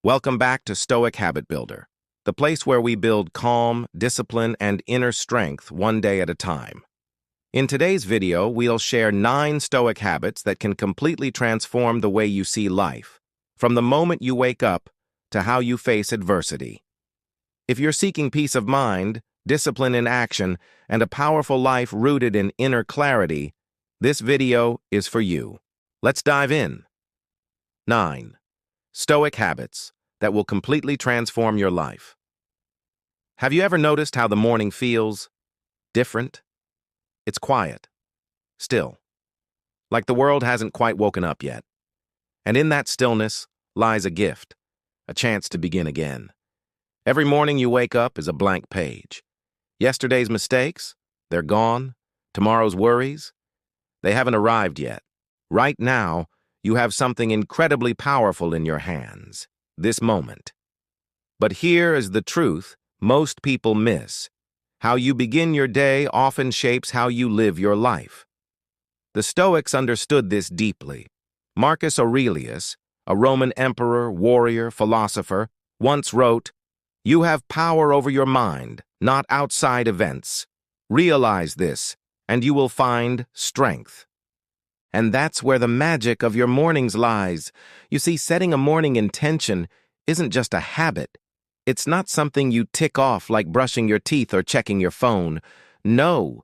Welcome back to Stoic Habit Builder, the place where we build calm, discipline, and inner strength one day at a time. In today's video, we'll share 9 Stoic habits that can completely transform the way you see life, from the moment you wake up to how you face adversity. If you're seeking peace of mind, discipline in action, and a powerful life rooted in inner clarity, this video is for you. Let's dive in. 9. Stoic habits that will completely transform your life. Have you ever noticed how the morning feels different? It's quiet, still, like the world hasn't quite woken up yet. And in that stillness lies a gift, a chance to begin again. Every morning you wake up is a blank page. Yesterday's mistakes, they're gone. Tomorrow's worries, they haven't arrived yet. Right now, you have something incredibly powerful in your hands, this moment. But here is the truth most people miss. How you begin your day often shapes how you live your life. The Stoics understood this deeply. Marcus Aurelius, a Roman emperor, warrior, philosopher, once wrote, "You have power over your mind, not outside events. Realize this, and you will find strength." And that's where the magic of your mornings lies. You see, setting a morning intention isn't just a habit. It's not something you tick off like brushing your teeth or checking your phone. No,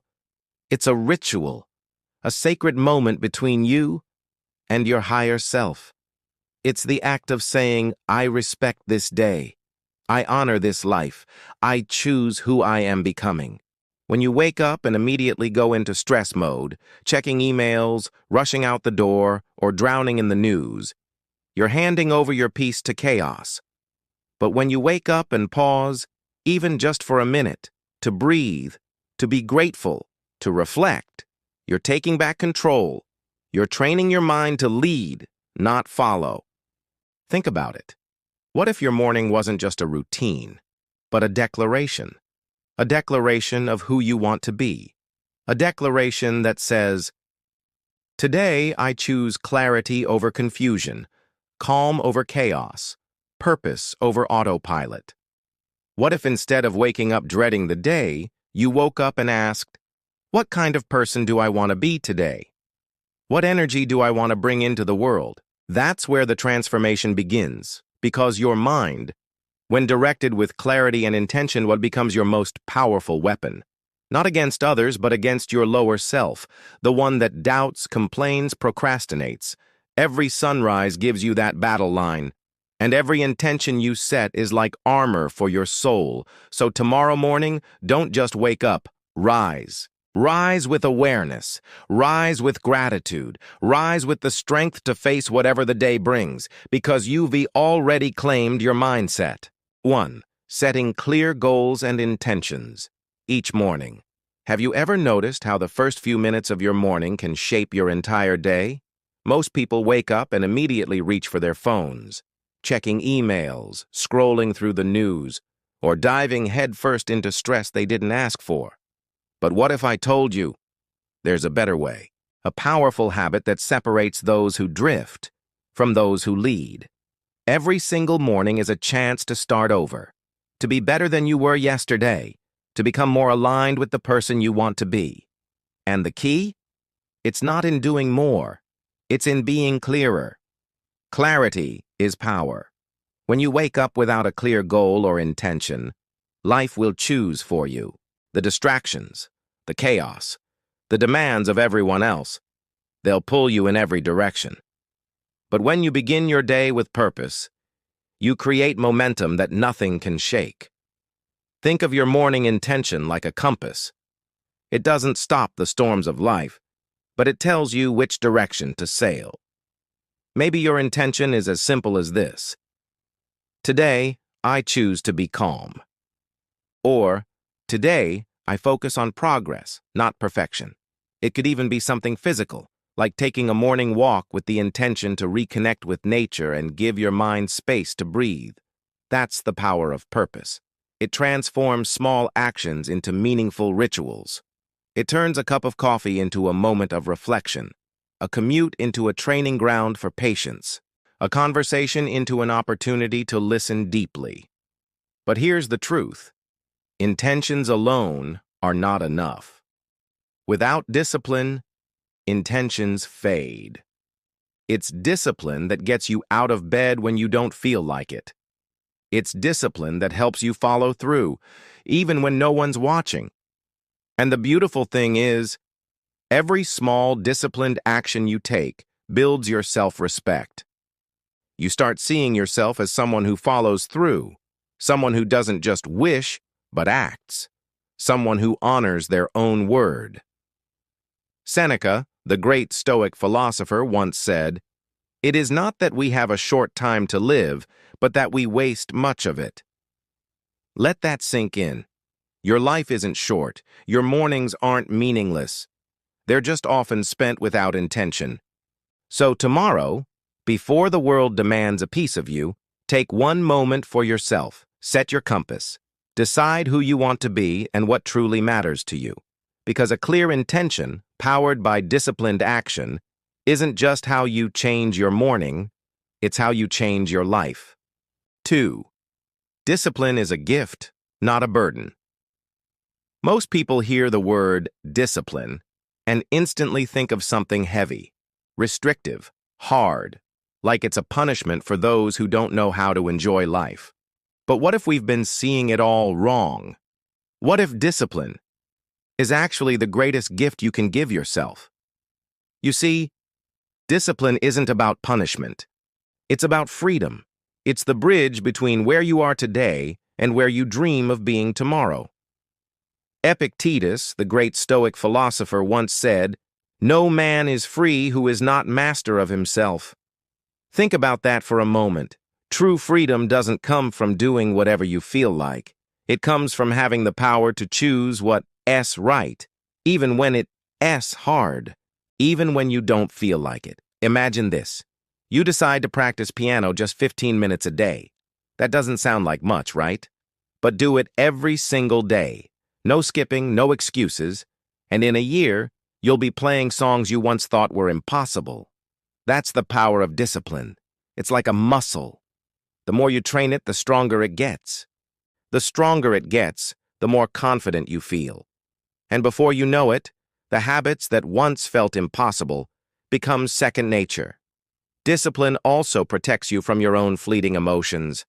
it's a ritual, a sacred moment between you and your higher self. It's the act of saying, "I respect this day. I honor this life. I choose who I am becoming." When you wake up and immediately go into stress mode, checking emails, rushing out the door, or drowning in the news, you're handing over your peace to chaos. But when you wake up and pause, even just for a minute, to breathe, to be grateful, to reflect, you're taking back control. You're training your mind to lead, not follow. Think about it. What if your morning wasn't just a routine, but a declaration? A declaration of who you want to be. A declaration that says, "Today I choose clarity over confusion, calm over chaos, purpose over autopilot." What if instead of waking up dreading the day, you woke up and asked, "What kind of person do I want to be today? What energy do I want to bring into the world?" That's where the transformation begins, because your mind, when directed with clarity and intention, what becomes your most powerful weapon. Not against others, but against your lower self, the one that doubts, complains, procrastinates. Every sunrise gives you that battle line, and every intention you set is like armor for your soul. So tomorrow morning, don't just wake up, rise. Rise with awareness, rise with gratitude, rise with the strength to face whatever the day brings, because you've already claimed your mindset. 1. Setting clear goals and intentions. Each morning. Have you ever noticed how the first few minutes of your morning can shape your entire day? Most people wake up and immediately reach for their phones, checking emails, scrolling through the news, or diving headfirst into stress they didn't ask for. But what if I told you there's a better way? A powerful habit that separates those who drift from those who lead. Every single morning is a chance to start over, to be better than you were yesterday, to become more aligned with the person you want to be. And the key? It's not in doing more, it's in being clearer. Clarity is power. When you wake up without a clear goal or intention, life will choose for you. The distractions, the chaos, the demands of everyone else, they'll pull you in every direction. But when you begin your day with purpose, you create momentum that nothing can shake. Think of your morning intention like a compass. It doesn't stop the storms of life, but it tells you which direction to sail. Maybe your intention is as simple as this: "Today, I choose to be calm." Or, "Today, I focus on progress, not perfection." It could even be something physical, like taking a morning walk with the intention to reconnect with nature and give your mind space to breathe. That's the power of purpose. It transforms small actions into meaningful rituals. It turns a cup of coffee into a moment of reflection, a commute into a training ground for patience, a conversation into an opportunity to listen deeply. But here's the truth. Intentions alone are not enough. Without discipline, intentions fade. It's discipline that gets you out of bed when you don't feel like it. It's discipline that helps you follow through, even when no one's watching. And the beautiful thing is, every small, disciplined action you take builds your self-respect. You start seeing yourself as someone who follows through, someone who doesn't just wish, but acts, someone who honors their own word. Seneca, the great Stoic philosopher, once said, "It is not that we have a short time to live, but that we waste much of it." Let that sink in. Your life isn't short. Your mornings aren't meaningless. They're just often spent without intention. So tomorrow, before the world demands a piece of you, take one moment for yourself. Set your compass. Decide who you want to be and what truly matters to you. Because a clear intention, powered by disciplined action, isn't just how you change your morning, it's how you change your life. 2. Discipline is a gift, not a burden. Most people hear the word discipline and instantly think of something heavy, restrictive, hard, like it's a punishment for those who don't know how to enjoy life. But what if we've been seeing it all wrong? What if discipline is actually the greatest gift you can give yourself? You see, discipline isn't about punishment. It's about freedom. It's the bridge between where you are today and where you dream of being tomorrow. Epictetus, the great Stoic philosopher, once said, "No man is free who is not master of himself." Think about that for a moment. True freedom doesn't come from doing whatever you feel like. It comes from having the power to choose what's right, even when it's hard, even when you don't feel like it. Imagine this. You decide to practice piano just 15 minutes a day. That doesn't sound like much, right? But do it every single day. No skipping, no excuses. And in a year, you'll be playing songs you once thought were impossible. That's the power of discipline. It's like a muscle. The more you train it, the stronger it gets. The stronger it gets, the more confident you feel. And before you know it, the habits that once felt impossible become second nature. Discipline also protects you from your own fleeting emotions.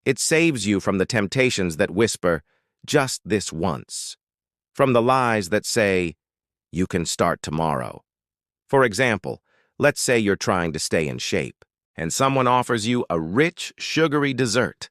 It saves you from the temptations that whisper, "Just this once," from the lies that say, "You can start tomorrow." For example, let's say you're trying to stay in shape, and someone offers you a rich, sugary dessert.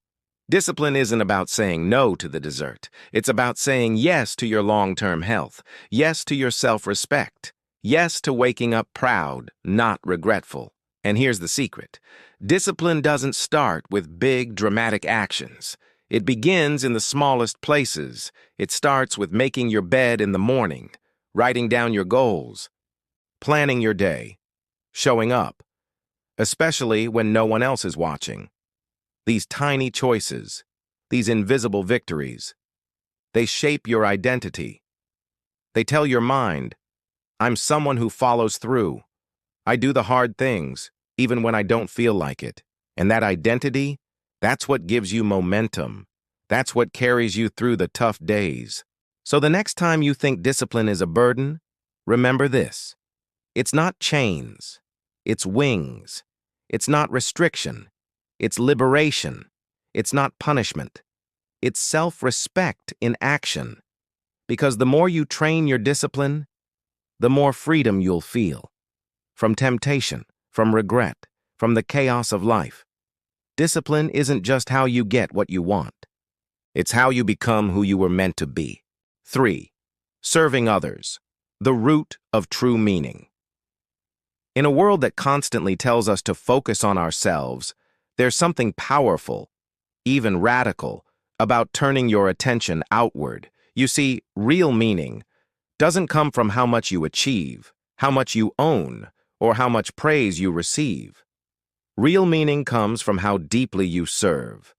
Discipline isn't about saying no to the dessert. It's about saying yes to your long-term health, yes to your self-respect, yes to waking up proud, not regretful. And here's the secret. Discipline doesn't start with big, dramatic actions. It begins in the smallest places. It starts with making your bed in the morning, writing down your goals, planning your day, showing up, especially when no one else is watching. These tiny choices, these invisible victories, they shape your identity. They tell your mind, "I'm someone who follows through. I do the hard things, even when I don't feel like it." And that identity, that's what gives you momentum. That's what carries you through the tough days. So the next time you think discipline is a burden, remember this. It's not chains. It's wings. It's not restriction. It's liberation. It's not punishment. It's self-respect in action. Because the more you train your discipline, the more freedom you'll feel. From temptation, from regret, from the chaos of life. Discipline isn't just how you get what you want. It's how you become who you were meant to be. 3. Serving others. The root of true meaning. In a world that constantly tells us to focus on ourselves, there's something powerful, even radical, about turning your attention outward. You see, real meaning doesn't come from how much you achieve, how much you own, or how much praise you receive. Real meaning comes from how deeply you serve.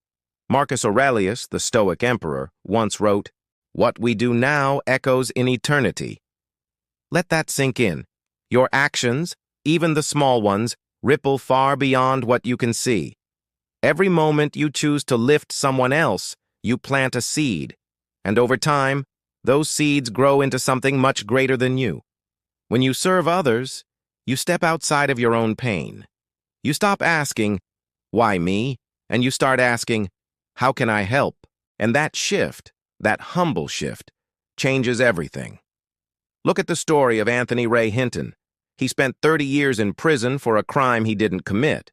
Marcus Aurelius, the Stoic emperor, once wrote, "What we do now echoes in eternity." Let that sink in. Your actions, even the small ones, ripple far beyond what you can see. Every moment you choose to lift someone else, you plant a seed, and over time, those seeds grow into something much greater than you. When you serve others, you step outside of your own pain. You stop asking, "Why me?" and you start asking, "How can I help?" And that shift, that humble shift, changes everything. Look at the story of Anthony Ray Hinton. He spent 30 years in prison for a crime he didn't commit.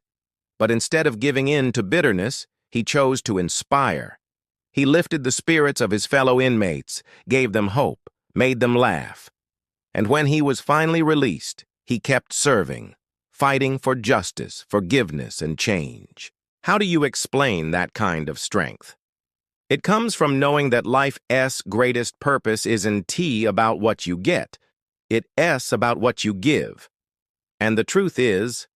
But instead of giving in to bitterness, he chose to inspire. He lifted the spirits of his fellow inmates, gave them hope, made them laugh. And when he was finally released, he kept serving, fighting for justice, forgiveness, and change. How do you explain that kind of strength? It comes from knowing that life's greatest purpose isn't about what you get. It's about what you give. And the truth is,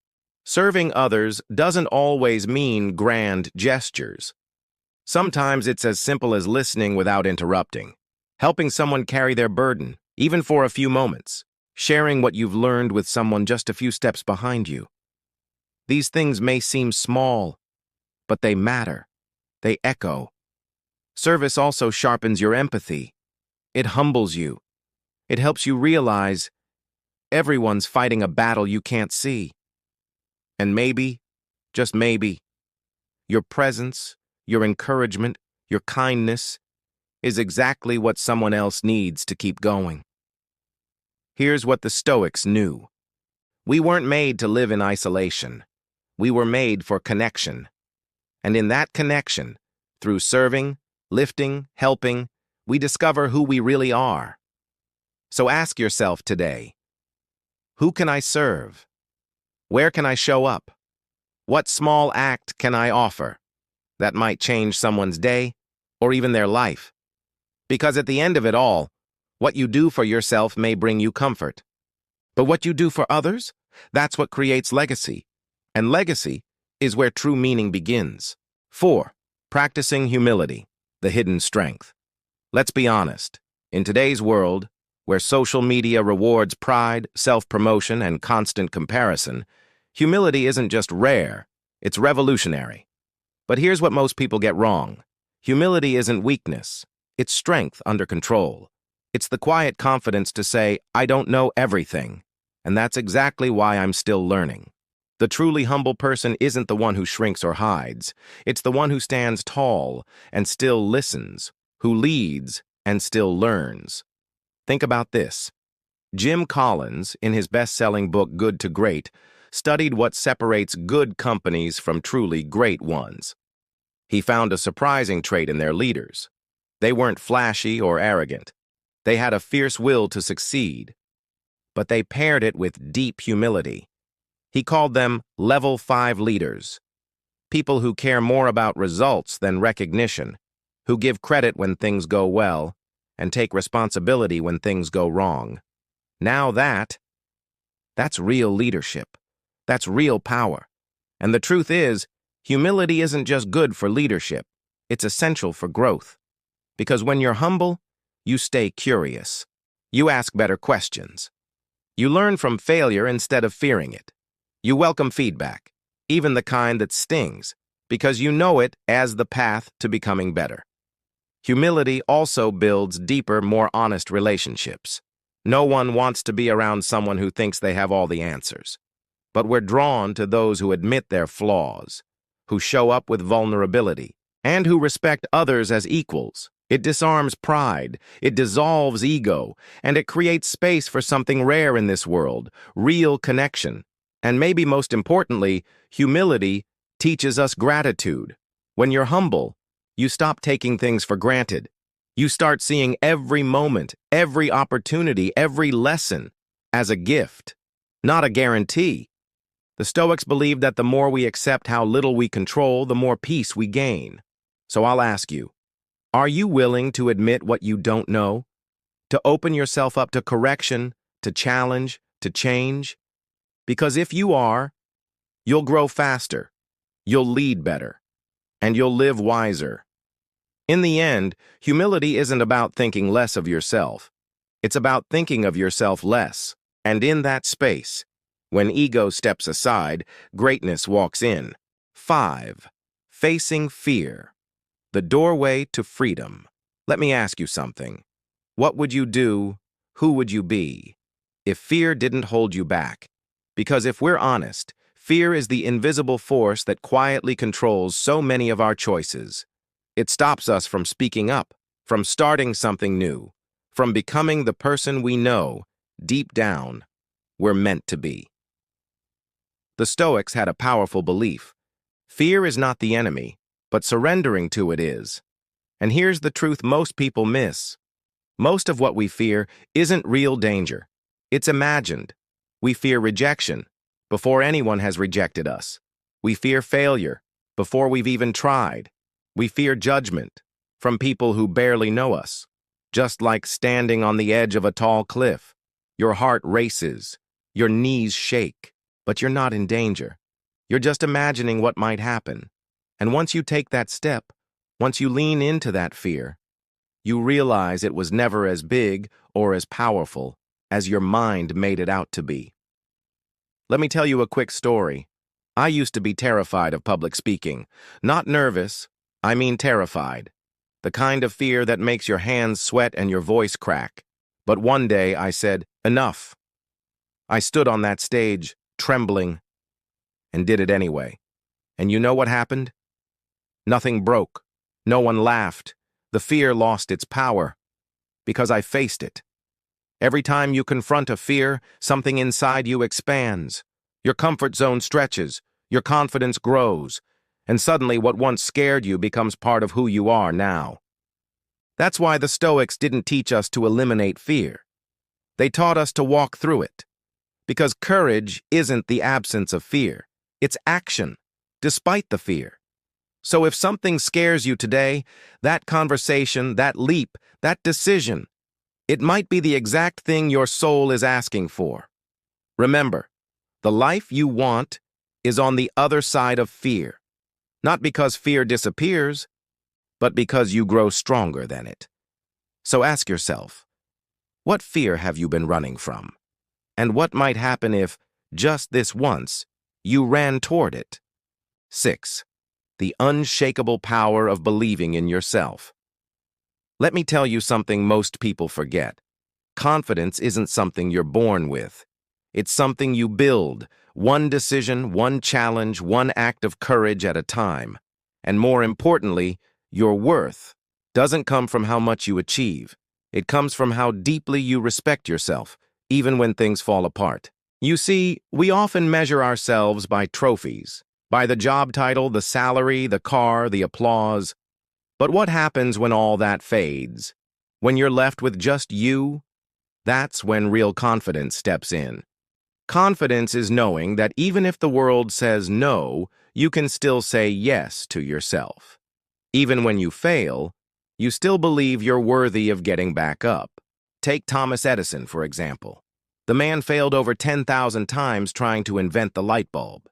serving others doesn't always mean grand gestures. Sometimes it's as simple as listening without interrupting, helping someone carry their burden, even for a few moments, sharing what you've learned with someone just a few steps behind you. These things may seem small, but they matter. They echo. Service also sharpens your empathy. It humbles you. It helps you realize everyone's fighting a battle you can't see. And maybe, just maybe, your presence, your encouragement, your kindness is exactly what someone else needs to keep going. Here's what the Stoics knew. We weren't made to live in isolation. We were made for connection. And in that connection, through serving, lifting, helping, we discover who we really are. So ask yourself today, who can I serve? Where can I show up? What small act can I offer that might change someone's day or even their life? Because at the end of it all, what you do for yourself may bring you comfort. But what you do for others, that's what creates legacy. And legacy is where true meaning begins. 4. Practicing humility, the hidden strength. Let's be honest. In today's world, where social media rewards pride, self-promotion, and constant comparison, humility isn't just rare, it's revolutionary. But here's what most people get wrong. Humility isn't weakness, it's strength under control. It's the quiet confidence to say, "I don't know everything," and that's exactly why I'm still learning. The truly humble person isn't the one who shrinks or hides. It's the one who stands tall and still listens, who leads and still learns. Think about this. Jim Collins, in his best-selling book Good to Great, studied what separates good companies from truly great ones. He found a surprising trait in their leaders. They weren't flashy or arrogant. They had a fierce will to succeed, but they paired it with deep humility. He called them level 5 leaders, people who care more about results than recognition, who give credit when things go well and take responsibility when things go wrong. Now that's real leadership. That's real power. And the truth is, humility isn't just good for leadership. It's essential for growth. Because when you're humble, you stay curious. You ask better questions. You learn from failure instead of fearing it. You welcome feedback, even the kind that stings, because you know it as the path to becoming better. Humility also builds deeper, more honest relationships. No one wants to be around someone who thinks they have all the answers. But we're drawn to those who admit their flaws, who show up with vulnerability, and who respect others as equals. It disarms pride, it dissolves ego, and it creates space for something rare in this world, real connection. And maybe most importantly, humility teaches us gratitude. When you're humble, you stop taking things for granted. You start seeing every moment, every opportunity, every lesson as a gift, not a guarantee. The Stoics believe that the more we accept how little we control, the more peace we gain. So I'll ask you, are you willing to admit what you don't know? To open yourself up to correction, to challenge, to change? Because if you are, you'll grow faster, you'll lead better, and you'll live wiser. In the end, humility isn't about thinking less of yourself. It's about thinking of yourself less. And in that space, When ego steps aside, greatness walks in. 5. Facing fear. The doorway to freedom. Let me ask you something. What would you do? Who would you be if fear didn't hold you back? Because if we're honest, fear is the invisible force that quietly controls so many of our choices. It stops us from speaking up, from starting something new, from becoming the person we know, deep down, we're meant to be. The Stoics had a powerful belief. Fear is not the enemy, but surrendering to it is. And here's the truth most people miss. Most of what we fear isn't real danger. It's imagined. We fear rejection before anyone has rejected us. We fear failure before we've even tried. We fear judgment from people who barely know us. Just like standing on the edge of a tall cliff, your heart races, your knees shake, but you're not in danger. You're just imagining what might happen. And once you take that step, once you lean into that fear, you realize it was never as big or as powerful as your mind made it out to be. Let me tell you a quick story. I used to be terrified of public speaking. Not nervous, I mean terrified. The kind of fear that makes your hands sweat and your voice crack. But one day I said, enough. I stood on that stage, trembling, and did it anyway. And you know what happened? Nothing broke. No one laughed. The fear lost its power because I faced it. Every time you confront a fear, something inside you expands. Your comfort zone stretches, your confidence grows, and suddenly what once scared you becomes part of who you are now. That's why the Stoics didn't teach us to eliminate fear. They taught us to walk through it. Because courage isn't the absence of fear. It's action, despite the fear. So if something scares you today, that conversation, that leap, that decision, it might be the exact thing your soul is asking for. Remember, the life you want is on the other side of fear. Not because fear disappears, but because you grow stronger than it. So ask yourself, what fear have you been running from? And what might happen if, just this once, you ran toward it? 6. The unshakable power of believing in yourself. Let me tell you something most people forget. Confidence isn't something you're born with. It's something you build, one decision, one challenge, one act of courage at a time. And more importantly, your worth doesn't come from how much you achieve. It comes from how deeply you respect yourself, even when things fall apart. You see, we often measure ourselves by trophies, by the job title, the salary, the car, the applause. But what happens when all that fades? When you're left with just you? That's when real confidence steps in. Confidence is knowing that even if the world says no, you can still say yes to yourself. Even when you fail, you still believe you're worthy of getting back up. Take Thomas Edison, for example. The man failed over 10,000 times trying to invent the light bulb.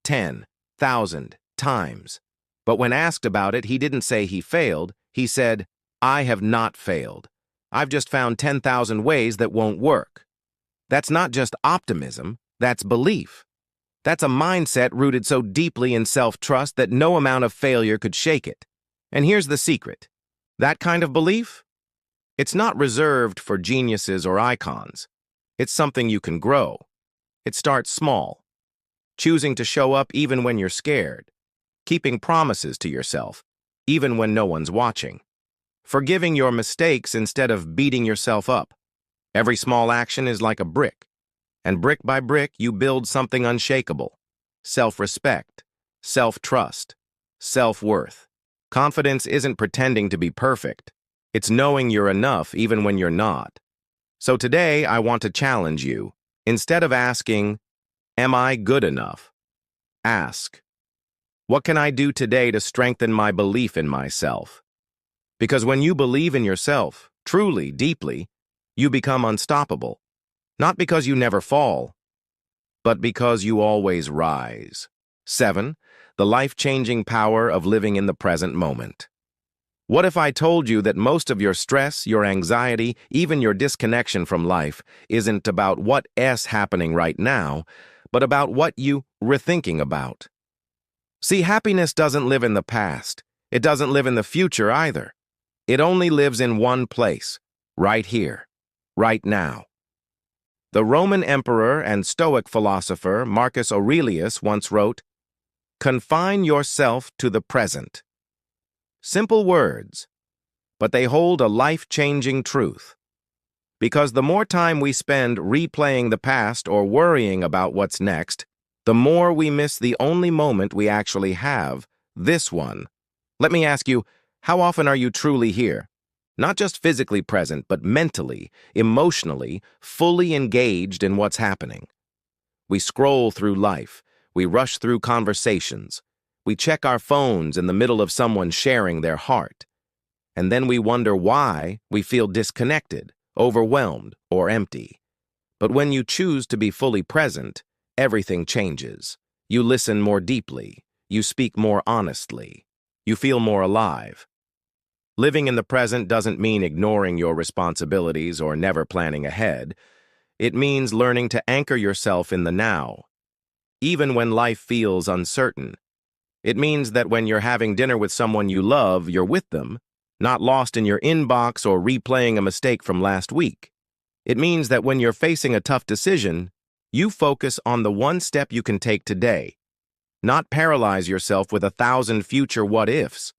10,000 times. But when asked about it, he didn't say he failed. He said, I have not failed. I've just found 10,000 ways that won't work. That's not just optimism, that's belief. That's a mindset rooted so deeply in self-trust that no amount of failure could shake it. And here's the secret. That kind of belief? It's not reserved for geniuses or icons. It's something you can grow. It starts small. Choosing to show up even when you're scared. Keeping promises to yourself, even when no one's watching. Forgiving your mistakes instead of beating yourself up. Every small action is like a brick. And brick by brick, you build something unshakable. Self-respect, self-trust, self-worth. Confidence isn't pretending to be perfect. It's knowing you're enough even when you're not. So today, I want to challenge you. Instead of asking, am I good enough? Ask, what can I do today to strengthen my belief in myself? Because when you believe in yourself, truly, deeply, you become unstoppable. Not because you never fall, but because you always rise. 7. The life-changing power of living in the present moment. What if I told you that most of your stress, your anxiety, even your disconnection from life isn't about what's happening right now, but about what you were thinking about. See, happiness doesn't live in the past. It doesn't live in the future either. It only lives in one place, right here, right now. The Roman emperor and Stoic philosopher Marcus Aurelius once wrote, "Confine yourself to the present." Simple words, but they hold a life-changing truth. Because the more time we spend replaying the past or worrying about what's next, the more we miss the only moment we actually have, this one. Let me ask you, how often are you truly here? Not just physically present, but mentally, emotionally, fully engaged in what's happening. We scroll through life. We rush through conversations. We check our phones in the middle of someone sharing their heart. And then we wonder why we feel disconnected, overwhelmed, or empty. But when you choose to be fully present, everything changes. You listen more deeply. You speak more honestly. You feel more alive. Living in the present doesn't mean ignoring your responsibilities or never planning ahead. It means learning to anchor yourself in the now, even when life feels uncertain. It means that when you're having dinner with someone you love, you're with them, not lost in your inbox or replaying a mistake from last week. It means that when you're facing a tough decision, you focus on the one step you can take today, not paralyze yourself with 1,000 future what-ifs.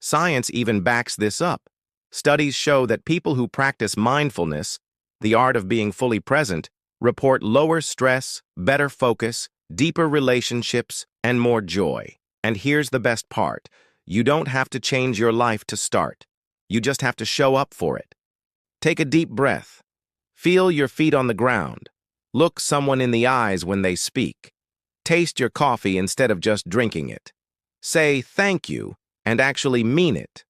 Science even backs this up. Studies show that people who practice mindfulness, the art of being fully present, report lower stress, better focus, deeper relationships, and more joy. And here's the best part. You don't have to change your life to start. You just have to show up for it. Take a deep breath. Feel your feet on the ground. Look someone in the eyes when they speak. Taste your coffee instead of just drinking it. Say thank you and actually mean it.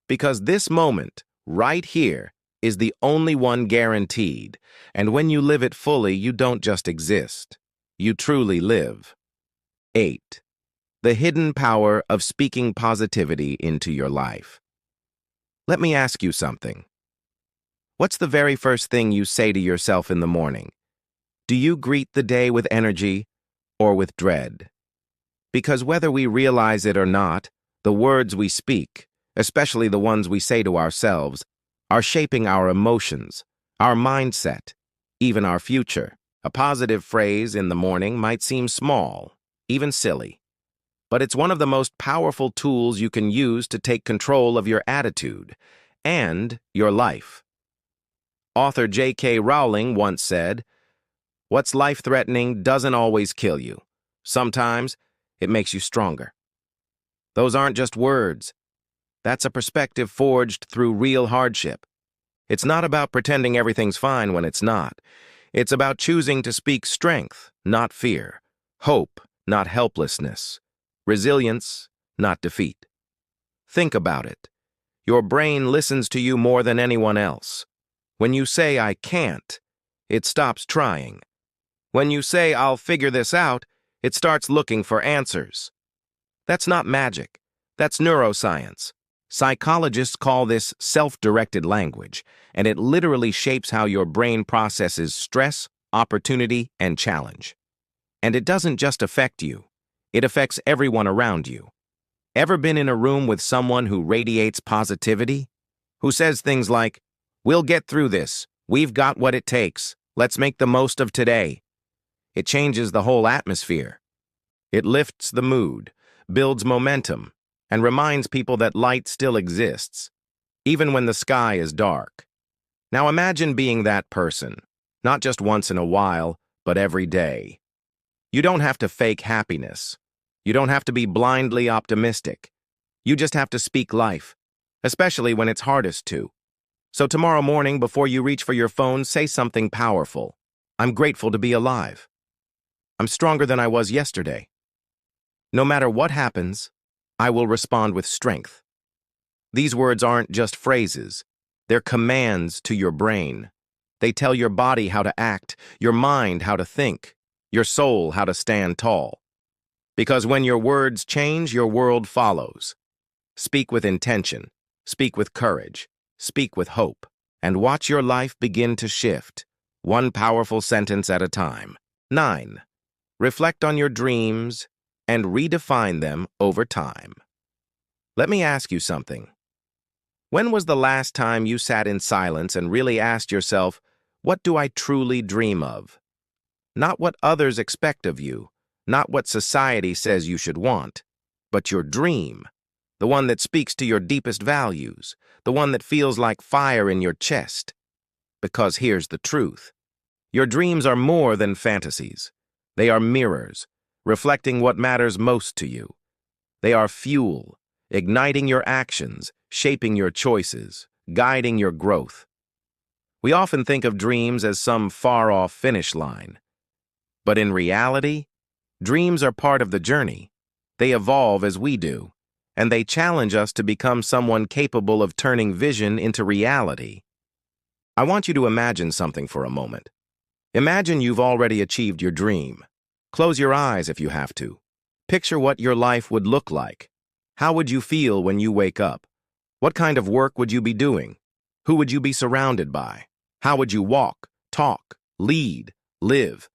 Because this moment, right here, is the only one guaranteed. And when you live it fully, you don't just exist. You truly live. 8. The hidden power of speaking positivity into your life. Let me ask you something. What's the very first thing you say to yourself in the morning? Do you greet the day with energy or with dread? Because whether we realize it or not, the words we speak, especially the ones we say to ourselves, are shaping our emotions, our mindset, even our future. A positive phrase in the morning might seem small, even silly, but it's one of the most powerful tools you can use to take control of your attitude and your life. Author J.K. Rowling once said, "What's life-threatening doesn't always kill you. Sometimes it makes you stronger." Those aren't just words. That's a perspective forged through real hardship. It's not about pretending everything's fine when it's not. It's about choosing to speak strength, not fear, hope, not helplessness, resilience, not defeat. Think about it. Your brain listens to you more than anyone else. When you say, "I can't," it stops trying. When you say, "I'll figure this out," it starts looking for answers. That's not magic. That's neuroscience. Psychologists call this self-directed language, and it literally shapes how your brain processes stress, opportunity, and challenge. And it doesn't just affect you. It affects everyone around you. Ever been in a room with someone who radiates positivity? Who says things like, "We'll get through this. We've got what it takes. Let's make the most of today." It changes the whole atmosphere. It lifts the mood, builds momentum, and reminds people that light still exists, even when the sky is dark. Now imagine being that person, not just once in a while, but every day. You don't have to fake happiness. You don't have to be blindly optimistic. You just have to speak life, especially when it's hardest to. So tomorrow morning, before you reach for your phone, say something powerful. "I'm grateful to be alive. I'm stronger than I was yesterday. No matter what happens, I will respond with strength." These words aren't just phrases. They're commands to your brain. They tell your body how to act, your mind how to think, your soul how to stand tall. Because when your words change, your world follows. Speak with intention. Speak with courage. Speak with hope. And watch your life begin to shift, one powerful sentence at a time. 9. reflect on your dreams, and redefine them over time. Let me ask you something. When was the last time you sat in silence and really asked yourself, what do I truly dream of? Not what others expect of you, not what society says you should want, but your dream, the one that speaks to your deepest values, the one that feels like fire in your chest. Because here's the truth. Your dreams are more than fantasies. They are mirrors, reflecting what matters most to you. They are fuel, igniting your actions, shaping your choices, guiding your growth. We often think of dreams as some far-off finish line. But in reality, dreams are part of the journey. They evolve as we do, and they challenge us to become someone capable of turning vision into reality. I want you to imagine something for a moment. Imagine you've already achieved your dream. Close your eyes if you have to. Picture what your life would look like. How would you feel when you wake up? What kind of work would you be doing? Who would you be surrounded by? How would you walk, talk, lead, live?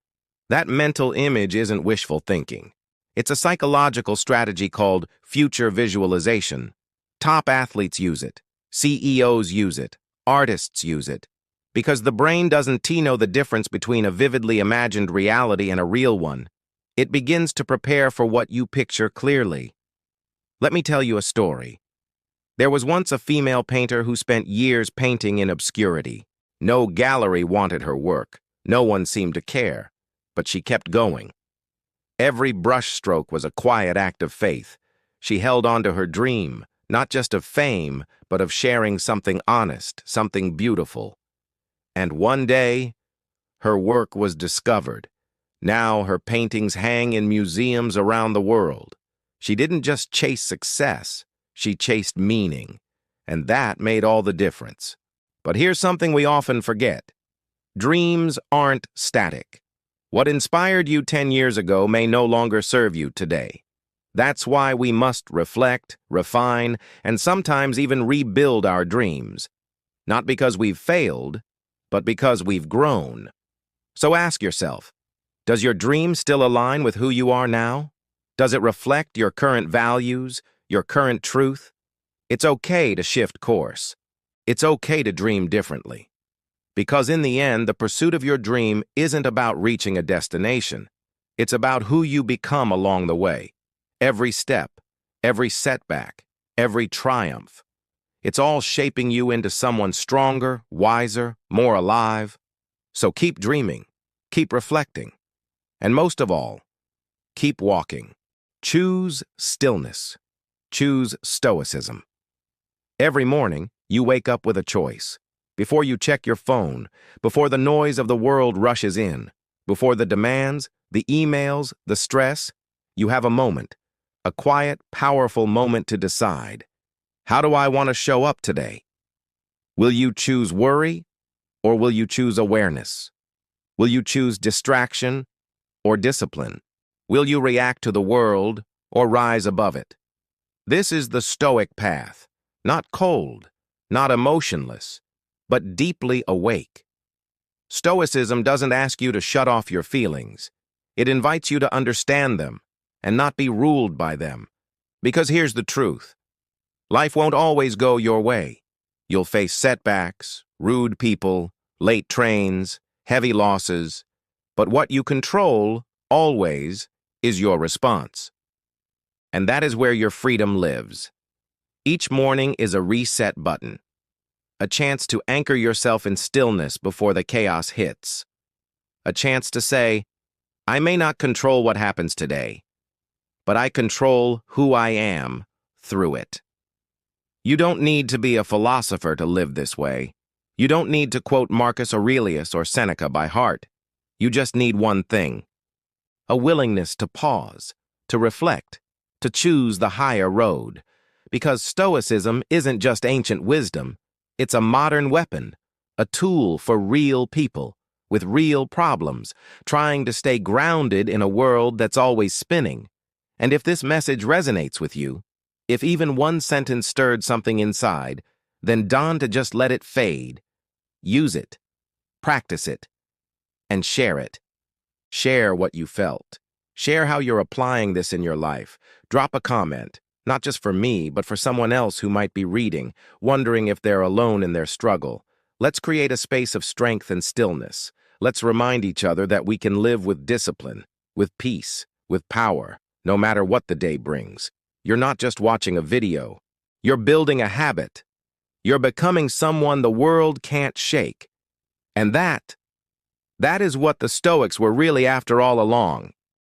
That mental image isn't wishful thinking. It's a psychological strategy called future visualization. Top athletes use it. CEOs use it. Artists use it. Because the brain doesn't know the difference between a vividly imagined reality and a real one. It begins to prepare for what you picture clearly. Let me tell you a story. There was once a female painter who spent years painting in obscurity. No gallery wanted her work. No one seemed to care. But she kept going. Every brushstroke was a quiet act of faith. She held on to her dream, not just of fame, but of sharing something honest, something beautiful. And one day, her work was discovered. Now her paintings hang in museums around the world. She didn't just chase success, she chased meaning. And that made all the difference. But here's something we often forget. Dreams aren't static. What inspired you 10 years ago may no longer serve you today. That's why we must reflect, refine, and sometimes even rebuild our dreams. Not because we've failed, but because we've grown. So ask yourself, does your dream still align with who you are now? Does it reflect your current values, your current truth? It's okay to shift course. It's okay to dream differently. Because in the end, the pursuit of your dream isn't about reaching a destination. It's about who you become along the way. Every step, every setback, every triumph. It's all shaping you into someone stronger, wiser, more alive. So keep dreaming, keep reflecting, and most of all, keep walking. Choose stillness. Choose Stoicism. Every morning, you wake up with a choice. Before you check your phone, before the noise of the world rushes in, before the demands, the emails, the stress, you have a moment, a quiet, powerful moment to decide. How do I want to show up today? Will you choose worry, or will you choose awareness? Will you choose distraction or discipline? Will you react to the world or rise above it? This is the Stoic path, not cold, not emotionless, but deeply awake. Stoicism doesn't ask you to shut off your feelings. It invites you to understand them and not be ruled by them. Because here's the truth. Life won't always go your way. You'll face setbacks, rude people, late trains, heavy losses. But what you control, always, is your response. And that is where your freedom lives. Each morning is a reset button. A chance to anchor yourself in stillness before the chaos hits. A chance to say, I may not control what happens today, but I control who I am through it. You don't need to be a philosopher to live this way. You don't need to quote Marcus Aurelius or Seneca by heart. You just need one thing: a willingness to pause, to reflect, to choose the higher road. Because Stoicism isn't just ancient wisdom, it's a modern weapon, a tool for real people, with real problems, trying to stay grounded in a world that's always spinning. And if this message resonates with you, if even one sentence stirred something inside, then don't just let it fade. Use it, practice it, and share it. Share what you felt. Share how you're applying this in your life. Drop a comment, not just for me, but for someone else who might be reading, wondering if they're alone in their struggle. Let's create a space of strength and stillness. Let's remind each other that we can live with discipline, with peace, with power, no matter what the day brings. You're not just watching a video. You're building a habit. You're becoming someone the world can't shake. And that is what the Stoics were really after all along.